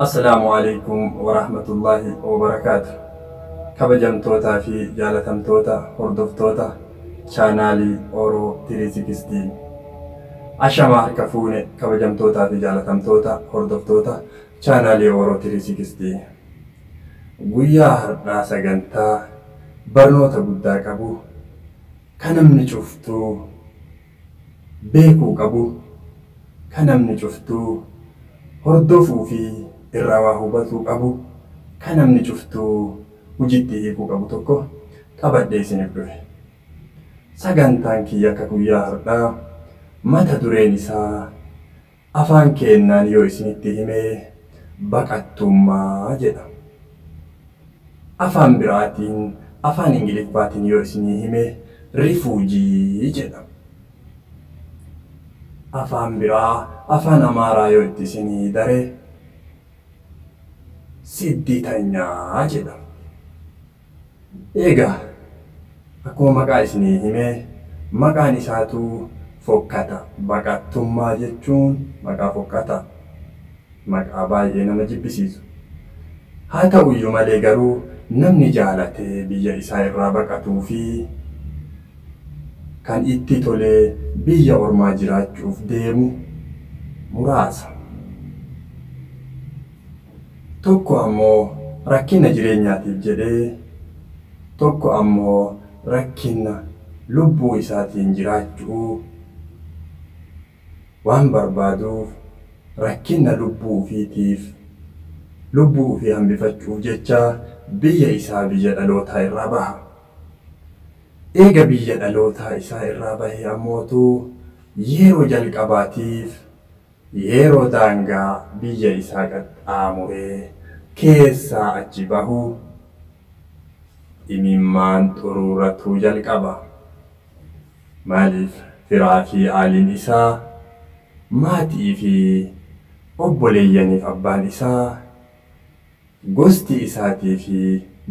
Assalamu alaikum wa rahmatullahi wa barakatuh. Kabajamtoota fi jaalatamtoota hordoftoota chaanaalii Oro 360. Ashamaa harka fuune kabajamtoota fi jaalatamtoota hordoftoota chaanaalii Oro 360. Guyyaa har'aa sagantaa barnoota guddaa qabu kan namni cuftuu beekuu qabu, kan namni cuftuu hordofuu fi irraa waa hubatuu qabu, kan namni cuftuu hojiitti hiikuu qabu tokko qabadhee isiniif dhufe. Sagantaan kiyya akka guyyaa har'aa mata dureen isaa afaan keenyaan yoo isinitti himee baqattummaa jedha. Afaan biraatiin, afaan Ingiliffaatiin yoo isinii himee rifuujii jedha. Afaan biraa, afaan Amaaraa yoo itti isinii daree siddiitanyaa jedha. Egaa akkuma maqaa isinii himee maqaan isaatu fokkata. Baqattummaa jechuun maqaa fokkata, maqaa baay'ee nama jibbisiisu. Haa ta'uyyuu malee garuu namni jaalatee biyya isaa irraa baqatuu fi kan itti tolee biyya ormaa jiraachuuf deemu muraasa. Tokko ammoo rakkina jireenyaatiif jedhee, tokko ammoo rakkina lubbuu isaatiin jiraachuu waan barbaaduuf rakkina lubbuu ofii hambifachuuf jecha biyya isaa biyya dhalootaa irraa baha. Eega biyya dhalootaa isaa irraa bahee ammootu yeroo jalqabaatiif yeroo daangaa biyya isaa qaxxaamuree keessaa achi bahu imimmaan xuruuratuu jalqaba. Maaliif firaa fi aaliin isaa, maatii fi obboleeyyaniif abbaan isaa, gosti isaatii fi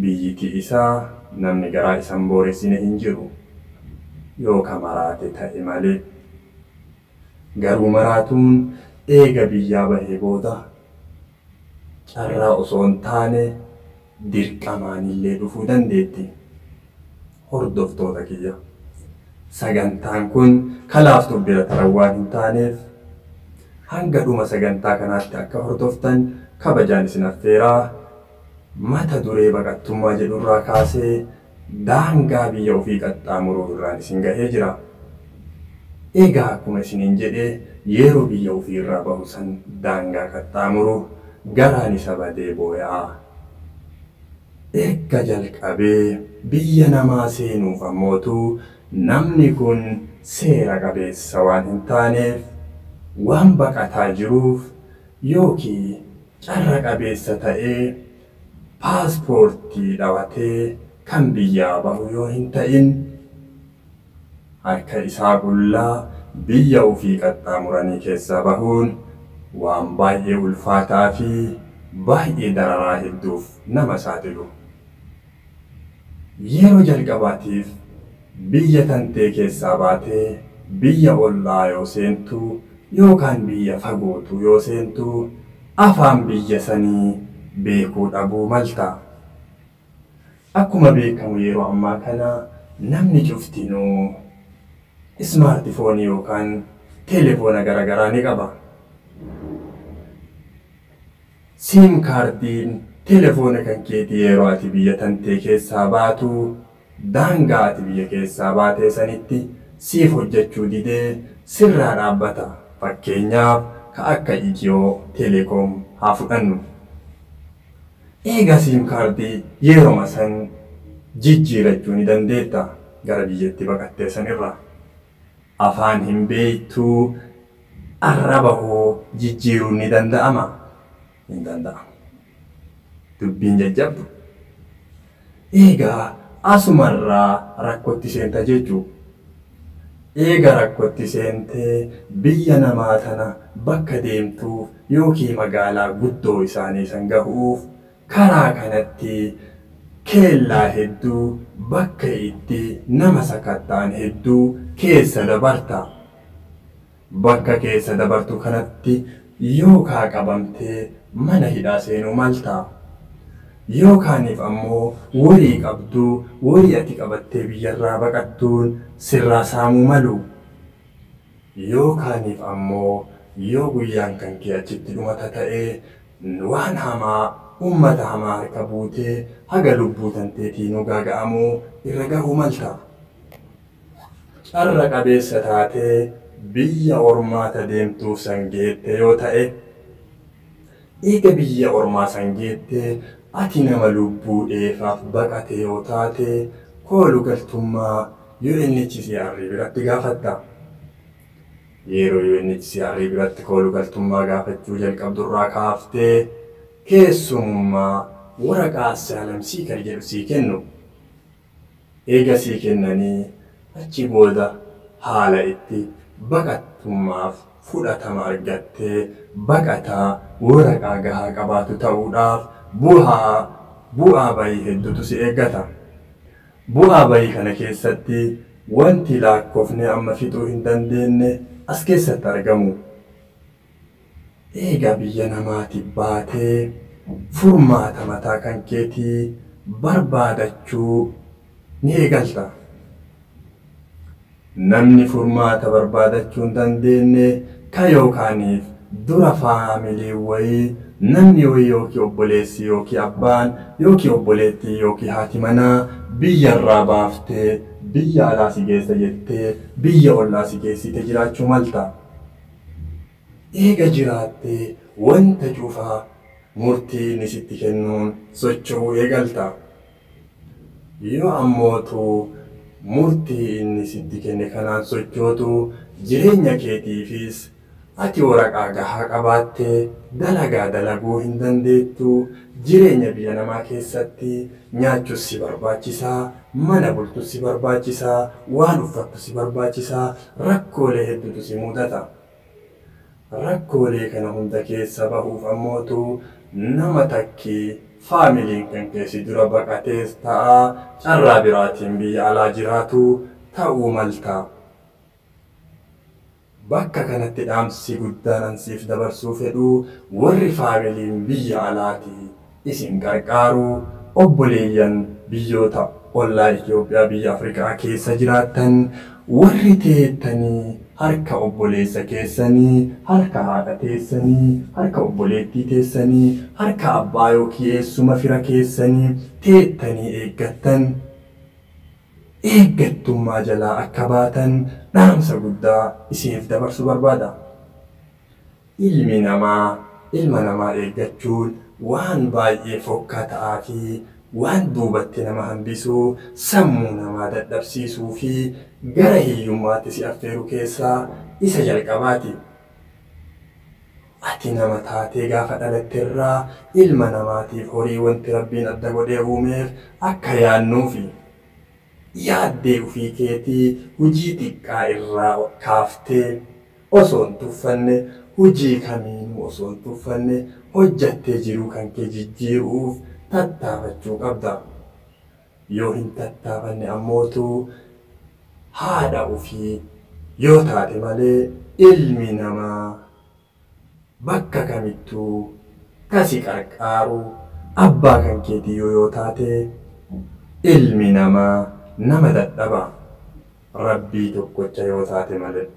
biyyiti isaa namni garaa isaan booressine hin jiru yoo ka maraate ta'e malee. Garuu maraatuun eega biyyaa bahee booda carraa osoo hin taane dirqamaanillee dhufuu dandeetti. Hordoftoota kiyya, sagantaan kun kalaaftuu bira taran waan hin taaneef hanga dhuma sagantaa kanaatti akka hordoftan kabajaan isin affeeraa. Mata duree baqattummaa jedhurraa kaasee daangaa biyya ofii qaxxaamuruu irraan isin gahee jira. Egaa akkuma isiniin jedhee yeroo biyya ofii irraa bahu san daangaa qaxxaamuruu garaan isa badee booyaa. Erga jalqabee biyya namaa seenuuf ammootu namni kun seera qabeessa waan hin taaneef waan baqataa jiruuf yookiin carra qabeessa ta'ee paaspoortii dhawatee kan biyyaa bahu yoo hin ta'in harka isaa qullaa biyya ofii qaxxaamuranii keessaa bahuun waan baay'ee ulfaataa fi baay'ee dararaa hedduuf nama saaxilu. Yeroo jalqabaatiif biyya tantee keessaa baatee biyya ollaa yoo seentu yookaan biyya fagootu yoo seentu afaan biyya sanii beekuu dhabuu malta. Akkuma beekamu yeroo ammaa kana namni cuftinuu ismaartifoonii yookaan telefoona garagaraa ni qaba. Siim kaardiin telefoona kan keetii yeroo ati biyya tantee keessaa baatu daangaa ati biyya keessaa baatee sanitti siif hojjechuu didee sirraa dhaabbata. Fakkeenyaaf ka akka Itiyoo Telekoom haa fudhannu. Eega siim kaardii yeroo san jijjiirachuu ni dandeetta gara biyyatti baqattee sanirra. Afaan hin beektuu arraba hoo jijjiiruun ni danda'ama? Hin danda'amu. Dubbiin jajjabdu. Eegaa asumarraa rakkootti seenta jechuu. Eega rakkootti seentee biyya namaa tana bakka deemtuuf yookiin magaalaa guddoo isaanii san gahuuf karaa kanatti keellaa hedduu bakka itti nama sakatta'an hedduu keessa dabarta. Bakka keessa dabartu kanatti yookaan qabamtee mana hidhaa seenuu malta. Yookaaniif ammoo warii qabduu warii ati qabattee biyyarraa baqattuun sirraa saamuu malu. Yookaaniif ammoo yoo guyyaan kan kee achitti dhumata ta'ee waan hamaa ummata hamaa harka buutee haga lubbuu tanteetii nu gaaga'amuu irra gahuu malta. Carra qabeessa taatee biyya ormaata deemtuuf sangeette yoo ta'e, eega biyya ormaa sangeette ati nama lubbuu dheefaaf baqate yoo taate koolu galtummaa UNHCR biratti gaafatta. Yeroo UNHCR biratti koolu galtummaa gaafachuu jalqabdurraa kaaftee keessummaa waraqaa asaalamsii kan jedhu sii kennu. Eega sii kennanii achi booda haala itti baqattummaaf fudhatama argattee baqataa waraqaa gahaa qabaatu ta'uudhaaf bu'aa bayii hedduutu si eeggata. Bu'aa bayii kana keessatti wanti lakkoofne amma fixuu hin dandeenye as keessatti argamu. Eega biyya namaatiif baatee furmaata mataa kan keetii barbaadachuu ni eegalta. Namni furmaata barbaadachuu hin dandeenye ka yookaaniif dura faamilii wayii namni wayii yookiin obboleessi yookiin abbaan yookiin obboleettii yookiin haati manaa biyyarraa baaftee biyya alaa si geessa jettee biyya ollaa si geessite jiraachuu malta. Eega jiraattee wanta cufaa murtii ni sitti kennuun socho'uu eegalta. Yoo ammootu murtii inni sitti kenne kanaan sochootu jireenya keetiifis ati waraqaa gahaa qabaattee dalagaa dalaguu hin dandeettu. Jireenya biyya namaa keessatti nyaachuus si barbaachisaa, mana bultus si barbaachisaa, waan uffattu si barbaachisaa, rakkoolee hedduutu si mudata. Rakkoolee kana hunda keessa bahuuf ammootu nama takkii faamiliin kan keessi dura baqatees ta'a carraa biraatiin biyya alaa jiraatu ta'uu malta. Bakka kanatti dhaamsi guddaan ansiif dabarsuu fedhu warri faamiliin biyya alaatii isin gargaaru obboleeyyan biyyoota ollaa Itoophiyaa biyya Afrikaa keessa jiraattan warri teettanii harka obboleessa keessanii, harka haadha teessanii, harka obboleettii teessanii, harka abbaa yookiin eessuma fira keessanii teettanii eeggattan eeggattummaa jalaa akka baatan dhaamsa guddaa isiniif dabarsuu barbaada. Ilma namaa eeggachuun waan baay'ee fokkataa fi waan duubatti nama hambisuu, sammuu namaa dadhabsiisuu fi gara hiyyummaatti si affeeru keessaa isa jalqabaati. Ati nama taatee gaafa dhalatteerraa ilma namaatiif horii wanti Rabbiin adda godhee uumeef akka yaannuufi yaaddee ofii keetii hojii xiqqaa irraa kaaftee osoo hin tuffanne hojii kamiinuu osoo hin tuffanne hojjattee jiruu kan kee jijjiiruuf tattaafachuu qabda. Yoo hin tattaafanne ammootu haadha ofii yoo taate malee ilmi namaa bakka kamittuu kasi qarqaaru abbaa kan keetii yoo taate ilmi namaa nama dadhaba Rabbii tokkocha yoo taate malee.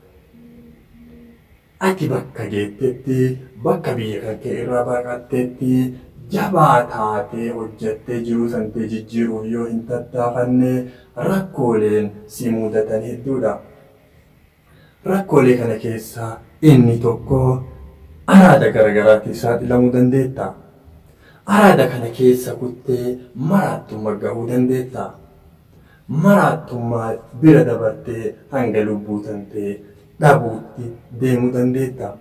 Ati bakka geettetti bakka biyya kan kee irraa baqattetti jabaa taatee hojjattee jiruu santee jijjiiruuf yoo hin tattaafanne rakkooleen si mudatan hedduudha. Rakkoolee kana keessaa inni tokko araada garagaraatiif saaxilamuu dandeetta. Araada kana keessa kuttee maraattummaa gahuu dandeetta. Maraattummaa bira dabartee hanga lubbuu tantee dhabuutti deemuu dandeetta.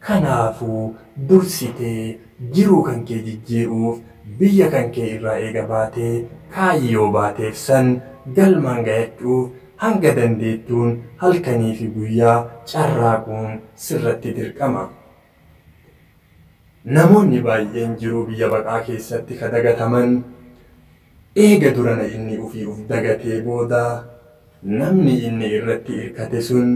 Kanaafuu dursitee jiruu kan kee jijjiiruuf biyya kan kee irraa eega baatee kaayyoo baateef san galmaan gayachuuf hanga dandeettuun halkanii fi guyyaa carraaquun sirratti dirqama. Namoonni baay'een jiruu biyya baqaa keessatti kadagataman eega durana inni ufii uf dagatee booda namni inni irratti irkate sun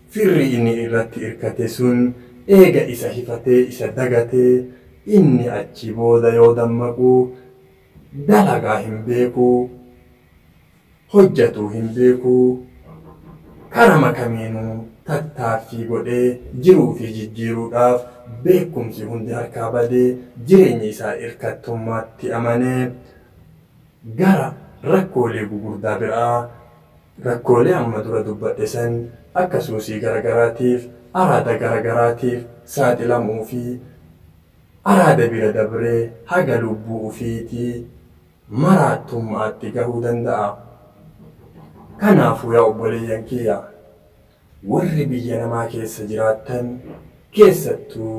firri inni irratti irkate sun eega isa hifatee isa dagatee inni achi booda yoo dammaqu dalagaa hin beeku, hojjetuu hin beeku, karama kamiinuu tattaaffii godhee jiruu fi jijjiiruudhaaf beekumsi hundi harkaa badee jireenyi isaa irkattummaatti amanee gara rakkoolee gugurdaa biraa, rakkoolee amma dura dubbadhe san akka suusii garagaraatiif, araada garagaraatiif saaxilamuu fi araada bira dabree haga lubbuu ofiitii maraattummaatti gahuu danda'a. Kanaafuu yaa obboleeyyan kiyya, warri biyya namaa keessa jiraattan keessattuu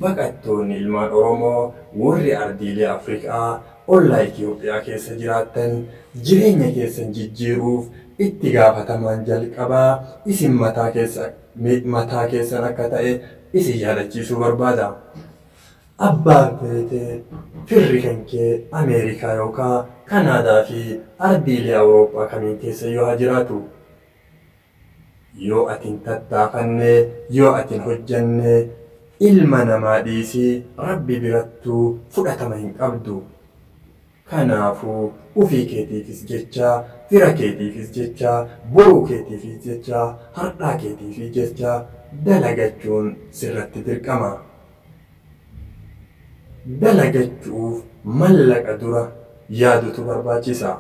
baqattoonni ilmaan Oromoo warri ardiilee Afrikaa ollaa Itoophiyaa keessa jiraattan jireenya keessan jijjiiruuf itti gaafatamaan jalqabaa isin mataa keessan akka ta'e isin yaadachiisuu barbaada. Abbaan feetee firri kan kee Ameerikaa yookaan Kanaadaa fi ardiilee Awurooppaa kamiin keessa yoo haa jiraatu, yoo atin tattaafanne, yoo atin hojjanne ilma namaa dhiisii Rabbi birattuu fudhatama hin qabdu. Kanaafuu ufii keetiifis jecha, fira keetiifis jecha, boruu keetiifis jecha, hardhaa keetiifis jecha dalagachuun sirratti dirqama. Dalagachuuf mallaqa dura yaadutu barbaachisa.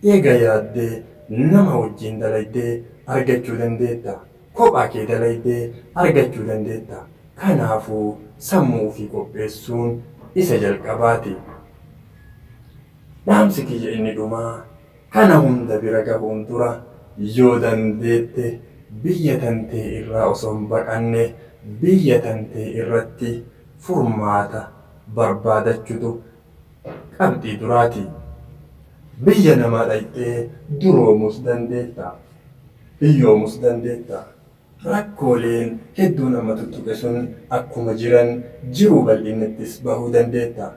Eega yaaddee nama wajjin dalaydee argachuu dandeetta. Kophaa kee dalaydee argachuu dandeetta. Kanaafuu sammuu ofii qopheessuun isa jalqabaati. Dhaamsi kiyya inni dhumaa kana hunda bira gahuun dura yoo dandeette biyya tantee irraa osoo hin baqanne biyya tantee irratti furmaata barbaadachuutu qabxii duraati. Biyya namaa dhaqxee duroomus dandeetta, hiyyoomus dandeetta. Rakkooleen hedduu nama tuttuqe sun akkuma jiran jiruu bal'inattis bahuu dandeetta.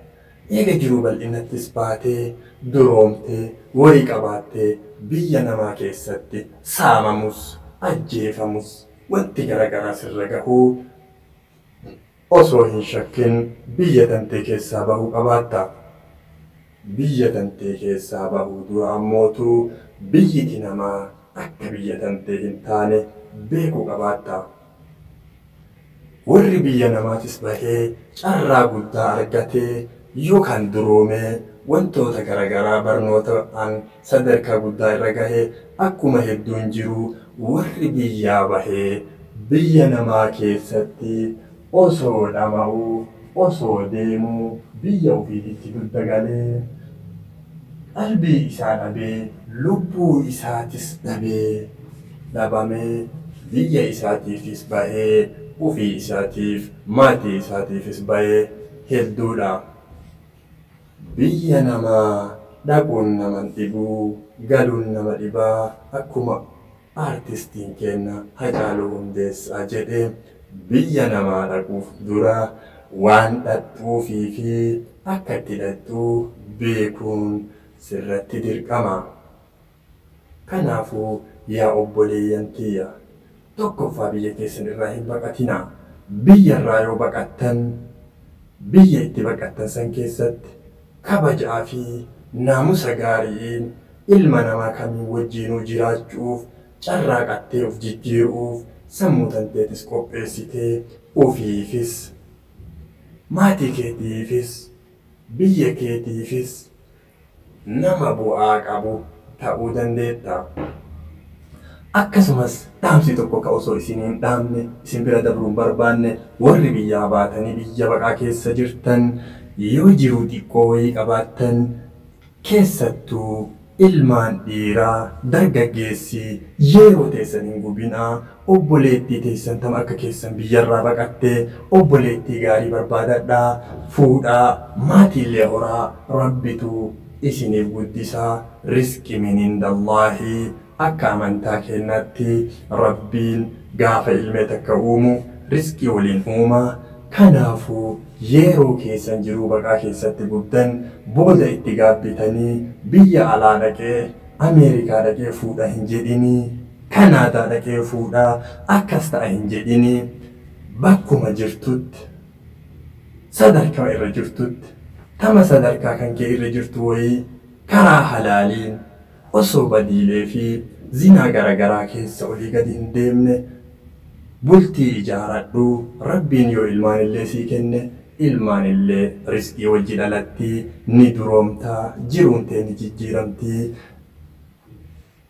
Eega jiruu bal'inattis baatee duroomtee warii qabaattee biyya namaa keessatti saamamus ajjeefamus wanti garagaraa sirra gahuu osoo hin shakkin biyya tantee keessaa bahuu qabaatta. Biyya tantee keessaa bahuu dura ammootu biyyiti namaa akka biyya tantee hin taane beekuu qabaatta. Warri biyya namaatis bahee carraa guddaa argatee yookaan duroomee wantoota garagaraa barnootaan sadarkaa guddaa irra gahee akkuma hedduun jiru warri biyyaa bahee biyya namaa keessatti osoo dhama'uu, osoo deemuu biyya ofiitti dudda galee qalbii isaa dhabee lubbuu isaatis dhabee dhabamee biyya isaatiifis bahee ofii isaatiif maatii isaatiifis bahee hedduudha. Biyya namaa dhaquun nama dhibuu, galuun nama dhibaa akkuma artistiin keenya Hacaaluu Hundeessaa jedhee biyya namaa dhaquuf dura waan dhadhuufii fi akka itti dhadhuu beekuun sirratti dirqama. Kanaafuu yaa obboleeyyan kiyya, tokkoffaa biyya keessan irraa hin baqatinaa. Biyya irraa yoo baqattan, biyya itti baqattan san keessatti kabajaa fi naamusa gaariin ilma namaa kamiin wajjiinuu jiraachuuf carraaqattee of jijjiiruuf sammuu tanteetis qopheessitee ofiifis maatii keetiifis biyya keetiifis nama bu'aa qabu ta'uu dandeetta. Akkasumas dhaamsi tokko ka osoo isin hin dhaamne isin bira dabruun barbaanne warri biyyaa baatanii biyya baqaa keessa jirtan yoo jiruu xiqqoo wayii qabaattan keessattuu ilmaan dhiiraa dargaggeessi yeroo teessan hin gubinaa. Obboleettii teessan tam akka keessan biyyarraa baqattee obboleettii gaarii barbaadadhaa, fuudhaa, maatiillee horaa. Rabbitu isiniif guddisaa. Rizqi min indallaahi. Akka amantaa keenyaatti Rabbiin gaafa ilmee takka uumu rizqii waliin uumaa. Kanaafuu yeroo keessan jiruu baqaa keessatti guddan booda itti gaabbitanii biyya alaa dhaqee Ameerikaa dhaqee fuudha hin jedhinii, Kanaadaa dhaqee fuudhaa akkas ta'a hin jedhinii. bakkuma jirtutti sadarkaa irra jirtutti tama sadarkaa kan kee irra jirtu wayii karaa halaaliin osoo badiilee fi zinaa garagaraa keessa olii gadi hin deemne bultii ijaaradhu. Rabbiin yoo ilmaan illee sii kenne ilmaan illee rizqii wajji dhalatti ni duroomtaa, jiruun tee ni jijjiiramtii.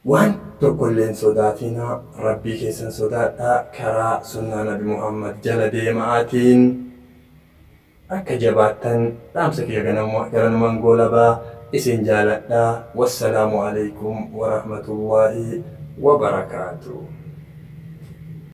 Waan tokkolleen sodaatina, rabbii keessan sodaadhaa. Karaa sunnaa Nabi Muhammad jala deemaatiin akka jabaattan dhaamsa kiyya ganamumaan goolabaa isin jaaladhaa. Wassalaamu alaikum wa rahmatullaahi wa barakaatuh.